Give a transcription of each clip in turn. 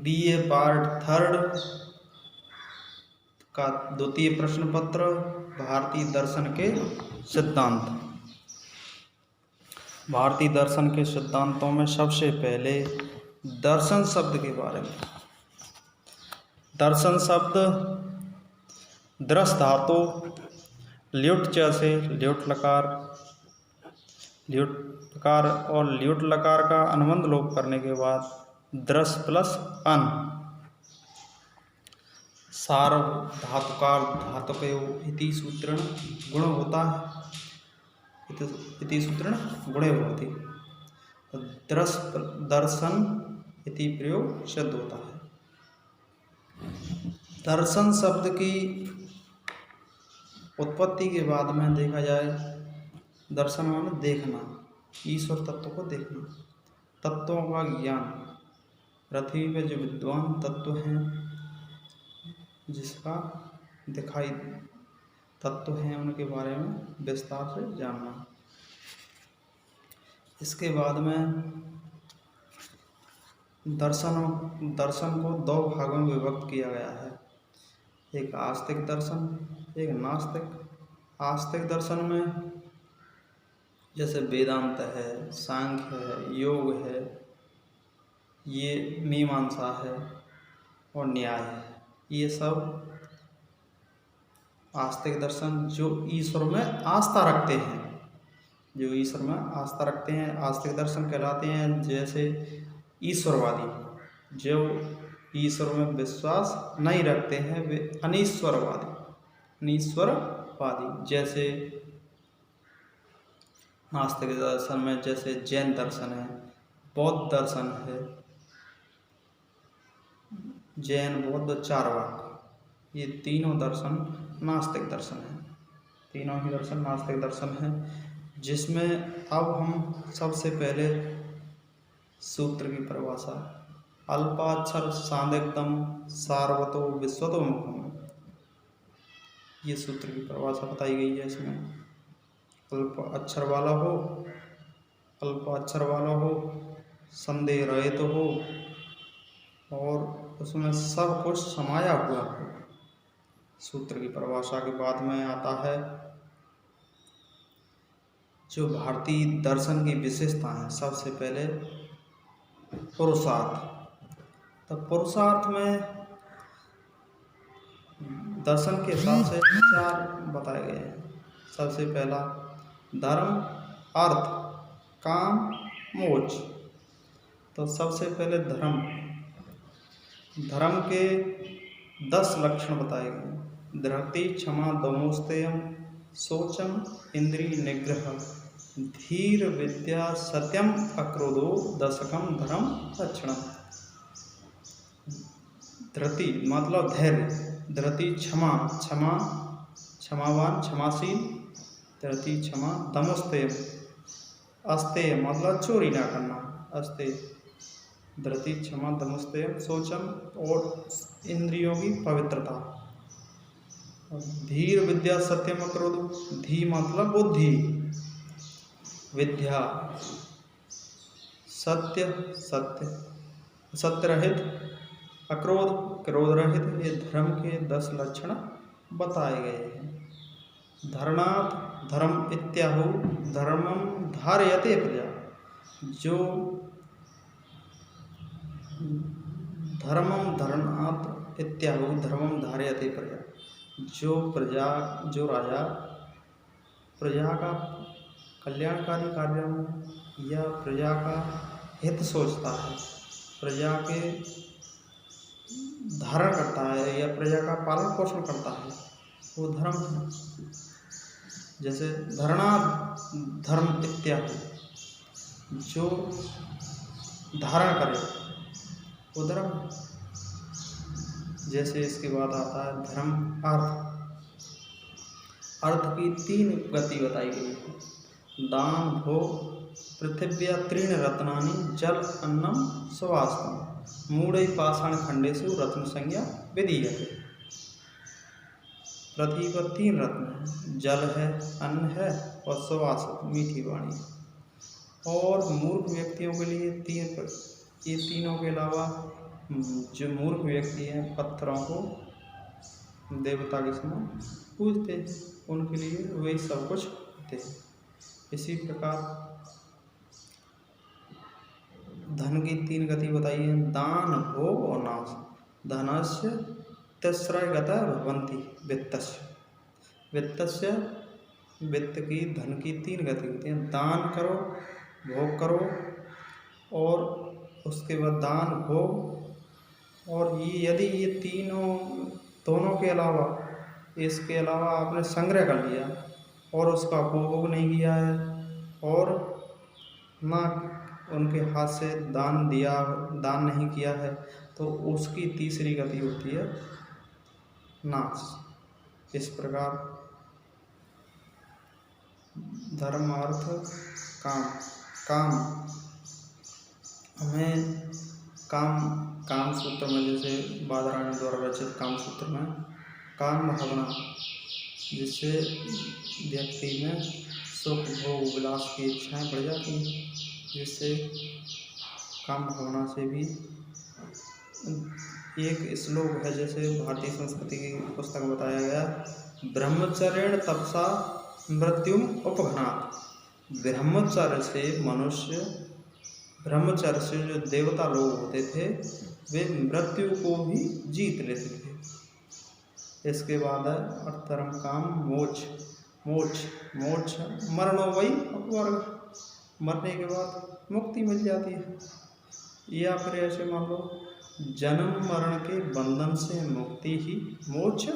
BA part third का द्वितीय प्रश्न पत्र, भारतीय दर्शन के सिद्धांत। भारतीय दर्शन के सिद्धांतों में सबसे पहले दर्शन शब्द के बारे में। दर्शन शब्द दृश्य धातु ल्युट जैसे ल्युट लकार और ल्युट लकार का अनुबंध लोप करने के बाद दृश्य प्लस अन सार धातुकार धातुकयोः इति सूत्रेण गुण होता है। इति सूत्रेण गुणे भवति। दर्शन इति प्रयोग सिद्ध होता है। दर्शन शब्द की उत्पत्ति के बाद में देखा जाए, दर्शन माने देखना, ईश्वर तत्व को देखना, तत्वों का ज्ञान। पृथ्वी पे जो विद्वान तत्व हैं, जिसका दिखाई तत्व हैं, उनके बारे में विस्तार से जानना। इसके बाद में दर्शन को दो भागों में विभक्त किया गया है, एक आस्तिक दर्शन, एक नास्तिक। आस्तिक दर्शन में जैसे वेदांत है, सांख्य है, योग है, ये मीमांसा है और न्याय है, ये सब आस्तिक दर्शन जो ईश्वर में आस्था रखते हैं, जो ईश्वर में आस्था रखते हैं आस्तिक दर्शन कहलाते हैं। जैसे ईश्वरवादी, जो ईश्वर में विश्वास नहीं रखते हैं, वे अनीश्वरवादी। जैसे नास्तिक दर्शन में जैसे जैन दर्शन है, बौद्ध दर्शन है, जैन बौद्ध चारवाक, ये तीनों दर्शन नास्तिक दर्शन है। तीनों ही दर्शन नास्तिक दर्शन है, जिसमें अब हम सबसे पहले सूत्र की परिभाषा, अल्पाक्षर सांदिग्धम सार्वतो विश्वतो मुखम, ये सूत्र की परिभाषा बताई गई है। इसमें अल्प अक्षर वाला हो, संदेह रहित हो और उसमें सब कुछ समाया हुआ हो। सूत्र की परिभाषा के बाद में आता है जो भारतीय दर्शन की विशेषता है। सबसे पहले पुरुषार्थ। तो पुरुषार्थ में दर्शन के हिसाब से चार बताए गए हैं। सबसे पहला धर्म, अर्थ, काम, मोक्ष। तो सबसे पहले धर्म के 10 लक्षण बताए गए। धृति, क्षमा, दमोस्तेयम, शौचम, इंद्रिय निग्रह, धीर, विद्या, सत्यम, अक्रोधो, दशकम, धर्म, लक्षणम। धृति मतलब धैर्य, धृति क्षमावान, क्षमाशील, धृति क्षमा। दमोस्तेय, अस्तेय मतलब चोरी ना करना, अस्तेय। धृति क्षमा, दमोस्तेय। शौचम और इंद्रियों की पवित्रता। धीर, विद्या, सत्यम, अक्रोध। धी मतलब बुद्धि, विद्या, सत्य रहित, अक्रोध क्रोध रहित। ये धर्म के 10 लक्षण बताए गए हैं। धरणार्थ धर्म इत्याहु धर्मम धारयते प्रजा, जो धर्मम धरणार्थ इत्याहु धर्मम धारयते प्रजा, जो राजा प्रजा का कल्याणकारी कार्यों या प्रजा का हित सोचता है, प्रजा के धारण करता है या प्रजा का पालन पोषण करता है, वो धर्म है। जैसे धरणा धर्म इत्यादि, जो धारण करे वो धर्म। जैसे इसके बाद आता है धर्म अर्थ की 3 गति बताई गई है। दान, भोग, पृथिव्या त्रीण रत्नानि, जल, अन्नम, सुवासनम, मूढ़ै पाषाण खंडेषु रत्न संज्ञा विधीयते। पृथ्वी पर 3 रत्न है, जल है, अन्न है और सुवास मीठी वाणी। और मूर्ख व्यक्तियों के लिए ये तीनों के अलावा जो मूर्ख व्यक्ति हैं पत्थरों को देवता के समान पूजते, उनके लिए वही सब कुछ होते। इसी प्रकार धन की 3 गति बताई है, दान, भोग और नाश। धनस्य तिस्रय गतः भवन्ति वित्तस्य। वित्तस्य, वित्त की, धन की 3 गति होती हैं, दान करो, भोग करो और उसके बाद दान, भोग। और ये यदि ये दोनों के अलावा, इसके अलावा आपने संग्रह कर लिया और उसका उपभोग नहीं किया है और ना उनके हाथ से दान नहीं किया है, तो उसकी तीसरी गति होती है नाश। इस प्रकार धर्म, अर्थ, काम हमें काम सूत्र में, जैसे बादरायण द्वारा रचित काम सूत्र में काम भावना, जिससे व्यक्ति में सुख, भोग, विलास की इच्छाएं बढ़ जाती हैं, जिससे काम भावना से भी एक श्लोक है, जैसे भारतीय संस्कृति की पुस्तक में बताया गया, ब्रह्मचर्य तपसा मृत्युम उपघ्नात्। ब्रह्मचर्य से जो देवता लोग होते थे वे मृत्यु को भी जीत लेते थे। इसके बाद है अर्थर्म काम मोक्ष मरणो वै अपवर्ग, मरने के बाद मुक्ति मिल जाती है। या फिर ऐसे मान लो, जन्म मरण के बंधन से मुक्ति ही मोक्ष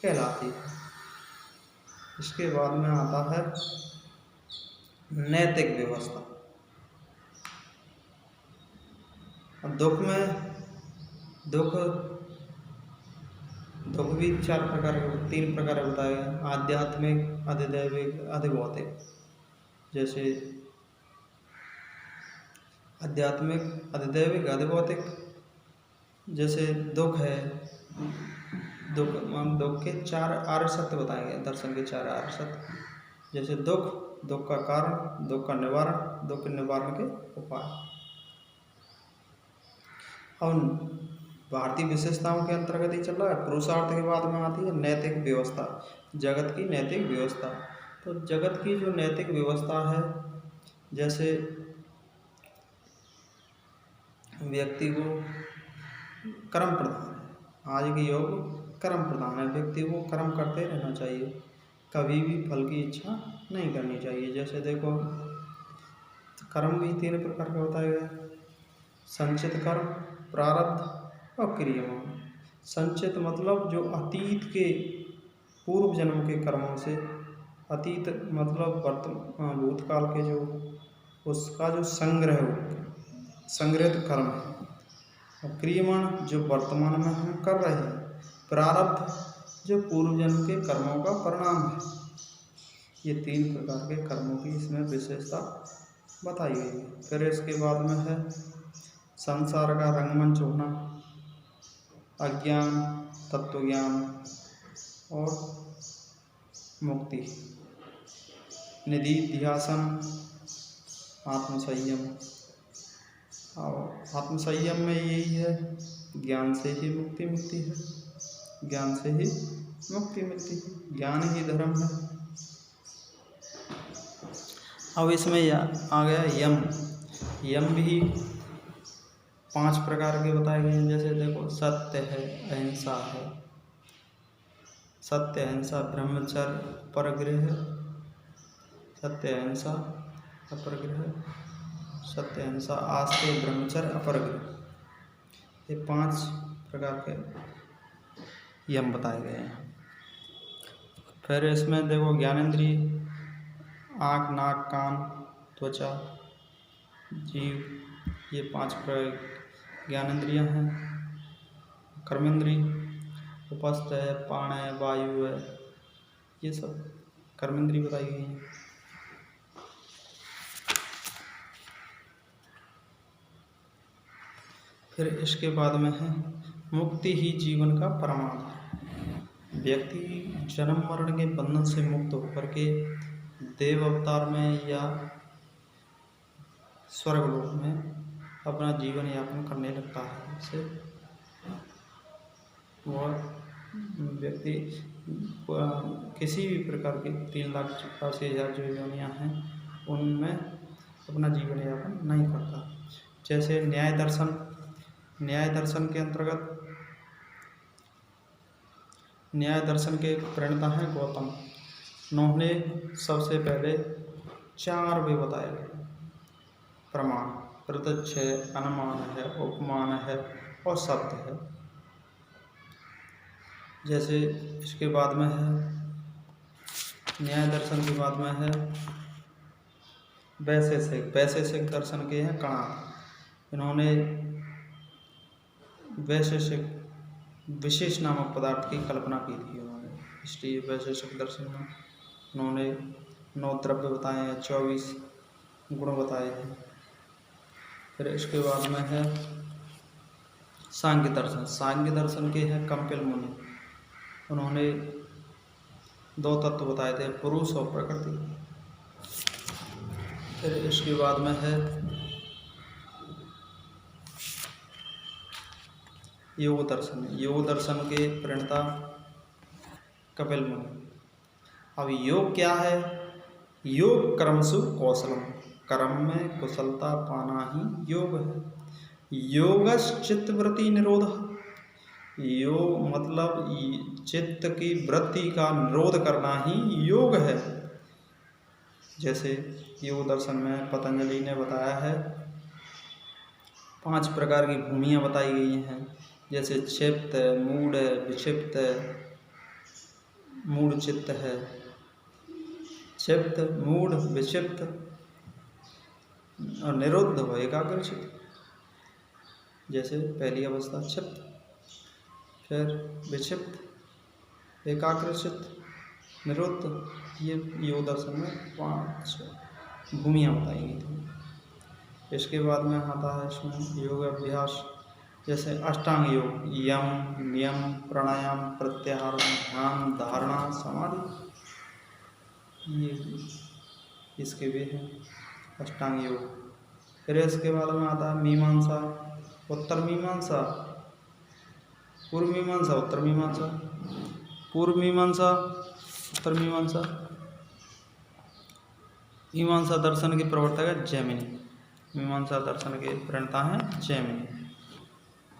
कहलाती है। इसके बाद में आता है नैतिक व्यवस्था। दुख भी 3 प्रकार बताए गए, आध्यात्मिक, अधिदैविक, अधिभौतिक। जैसे आध्यात्मिक, अधिदैविक, अधिभौतिक, जैसे दुख है, दुख के 4 आर्य सत्य बताए गए, दर्शन के 4 आर्य सत्य। जैसे दुख का कारण, दुख का निवारण, दुख के निवारण के उपाय। और भारतीय विशेषताओं के अंतर्गत ही चल रहा है। पुरुषार्थ के बाद में आती है नैतिक व्यवस्था, जगत की नैतिक व्यवस्था। तो जगत की जो नैतिक व्यवस्था है, जैसे व्यक्ति को कर्म प्रधान है, आज के युग कर्म प्रधान है, व्यक्ति को कर्म करते रहना चाहिए, कभी भी फल की इच्छा नहीं करनी चाहिए। जैसे देखो, कर्म भी 3 प्रकार का बताया गया, संचित कर्म, प्रारब्ध और क्रियमाण। संचित मतलब जो अतीत के, पूर्व जन्म के कर्मों से, अतीत मतलब भूतकाल के जो, उसका जो संग्रहित कर्म है। और क्रियमाण जो वर्तमान में हम कर रहे हैं। प्रारब्ध जो पूर्व जन्म के कर्मों का परिणाम है। ये 3 प्रकार के कर्मों की इसमें विशेषता बताई गई है। फिर इसके बाद में है संसार का रंगमंच होना, अज्ञान, तत्वज्ञान और मुक्ति, निधि ध्यासन, आत्मसंयम। और आत्मसंयम में यही है, ज्ञान से ही मुक्ति मिलती है, ज्ञान से ही मुक्ति मिलती है, ज्ञान ही धर्म है। अब इसमें आ गया यम भी 5 प्रकार के बताए गए हैं। जैसे देखो, सत्य है, अहिंसा है, सत्य, अहिंसा, ब्रह्मचर्य, अपरिग्रह, सत्य, अहिंसा, अपरिग्रह, सत्य, अहिंसा, आस्ते, ब्रह्मचर्य, अपरिग्रह। ये 5 प्रकार के यम बताए गए हैं। फिर इसमें देखो, ज्ञानेंद्रिय, आँख, नाक, कान, त्वचा, जीव, ये 5 प्रकार ज्ञानेंद्रियाँ हैं। कर्मेंद्रिय, उपस्थ है, प्राण है, वायु है, ये सब कर्मेंद्रिय बताई गई हैं। फिर इसके बाद में है मुक्ति ही जीवन का परमाधार। व्यक्ति जन्म मरण के बंधन से मुक्त होकर के देव अवतार में या स्वर्गलोक में अपना जीवन यापन करने लगता है। इससे वह व्यक्ति किसी भी प्रकार की 3,80,000 जो योनियाँ हैं उनमें अपना जीवन यापन नहीं करता। जैसे न्याय दर्शन के अंतर्गत न्याय दर्शन के प्रणेता हैं गौतम। उन्होंने सबसे पहले 4 वे बताए गए प्रमाण, प्रत्यक्ष है, अनुमान है, उपमान है और शब्द है। जैसे इसके बाद में है न्याय दर्शन के बाद में है वैशेषिक दर्शन के हैं कणाद। इन्होंने वैशेषिक विशेष नामक पदार्थ की कल्पना की थी उन्होंने, इसलिए वैशेषिक दर्शन में उन्होंने 9 द्रव्य बताए हैं, 24 गुण बताए हैं। फिर इसके बाद में है सांख्य दर्शन के हैं कपिल मुनि। उन्होंने 2 तत्व बताए थे, पुरुष और प्रकृति। फिर इसके बाद में है योग दर्शन के प्रणेता कपिल मुनि। अब योग क्या है? योग कर्मसु कौशलम, कर्म में कुशलता पाना ही योग है। योगश्चित्तवृत्ति निरोध, योग मतलब चित्त की वृत्ति का निरोध करना ही योग है। जैसे योग दर्शन में पतंजलि ने बताया है 5 प्रकार की भूमियाँ बताई गई हैं। जैसे क्षिप्त, मूढ़, विक्षिप्त, मूढ़ चित्त है, क्षिप्त, मूढ़, विक्षिप्त और निरुद्ध व एकाग्रचित्त। जैसे पहली अवस्था क्षिप्त, फिर विक्षिप्त, एकाग्रचित्त, निरुद्ध। ये योग दर्शन में 5 भूमियाँ बताई गई थी। इसके बाद में आता है इसमें योग अभ्यास। जैसे अष्टांग योग, यम, नियम, प्राणायाम, प्रत्याहार, ध्यान, धारणा, समाधि, ये इसके भी हैं अष्टांग योग। फिर इसके बाद में आता है मीमांसा, उत्तर मीमांसा, पूर्व मीमांसा, उत्तर मीमांसा, पूर्व मीमांसा, उत्तर मीमांसा। मीमांसा दर्शन के प्रवर्तक है जैमिनी। मीमांसा दर्शन के प्रणेता हैं जैमिनी।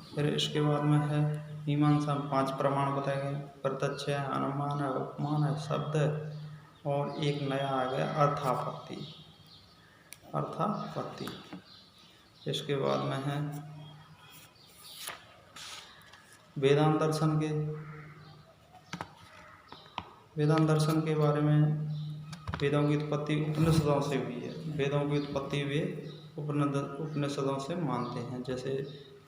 फिर इसके बाद में है मीमांसा में 5 प्रमाण बताए गए, प्रत्यक्ष है, अनुमान है, उपमान है, शब्द है और एक नया आ गया अर्थापत्ति। इसके बाद में है वेदांत दर्शन के बारे में। वेदों की उत्पत्ति उपनिषदों से हुई है। वेदों की उत्पत्ति वे उपनिषदों से मानते हैं। जैसे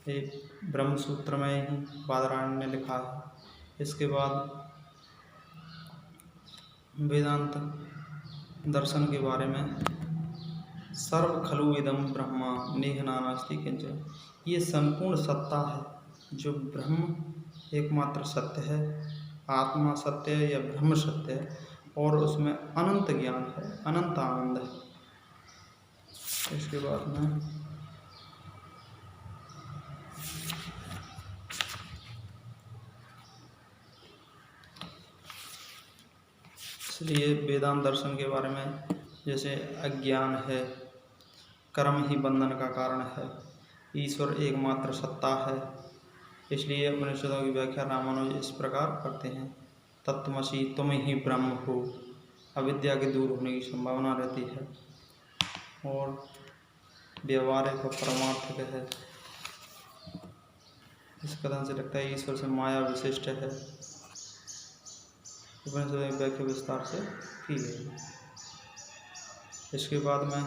एक ब्रह्म सूत्र में ही बादरायण ने लिखा है। इसके बाद वेदांत दर्शन के बारे में सर्व खलु इदं ब्रह्मा नेह नानास्ति किंचन, ये संपूर्ण सत्ता है। जो ब्रह्म एकमात्र सत्य है, आत्मा सत्य है या ब्रह्म सत्य है और उसमें अनंत ज्ञान है, अनंत आनंद है। इसके बाद में इसलिए वेदांत दर्शन के बारे में जैसे अज्ञान है, कर्म ही बंधन का कारण है, ईश्वर एकमात्र सत्ता है। इसलिए उपनिषदों की व्याख्या रामानुज इस प्रकार करते हैं, तत्त्वमसि तुम ही ब्रह्म हो। अविद्या के दूर होने की संभावना रहती है और व्यवहारिक और परमार्थिक है। इस कथन से लगता है ईश्वर से माया विशिष्ट है। उपनिषदों की व्याख्या विस्तार से की गई। इसके बाद में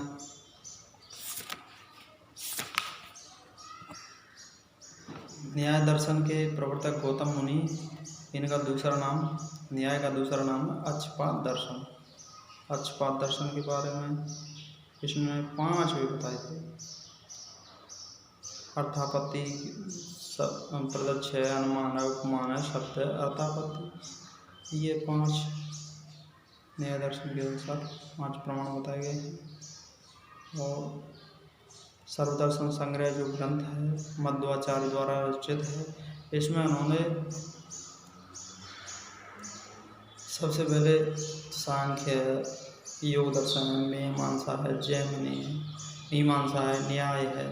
न्याय दर्शन के प्रवर्तक गौतम मुनि, इनका दूसरा नाम, न्याय का दूसरा नाम है अक्षपाद दर्शन। अक्षपाद दर्शन के बारे में इसमें 5 वे बताए थे, अर्थापत्ति, प्रत्यक्ष है, अनुमान है, उपमान है, शब्द है, अर्थापत्ति। ये 5 न्याय दर्शन के अनुसार 5 प्रमाण बताए गए हैं। और सर्वदर्शन संग्रह जो ग्रंथ है मध्वाचार्य द्वारा रचित है, इसमें उन्होंने सबसे पहले सांख्य है, योग दर्शन है, मीमांसा है, जैमिनी है, मीमांसा है, न्याय है,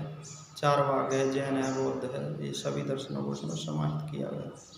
चारवाक है, जैन है, बौद्ध है। ये सभी दर्शनों को इसमें समाहित किया गया है।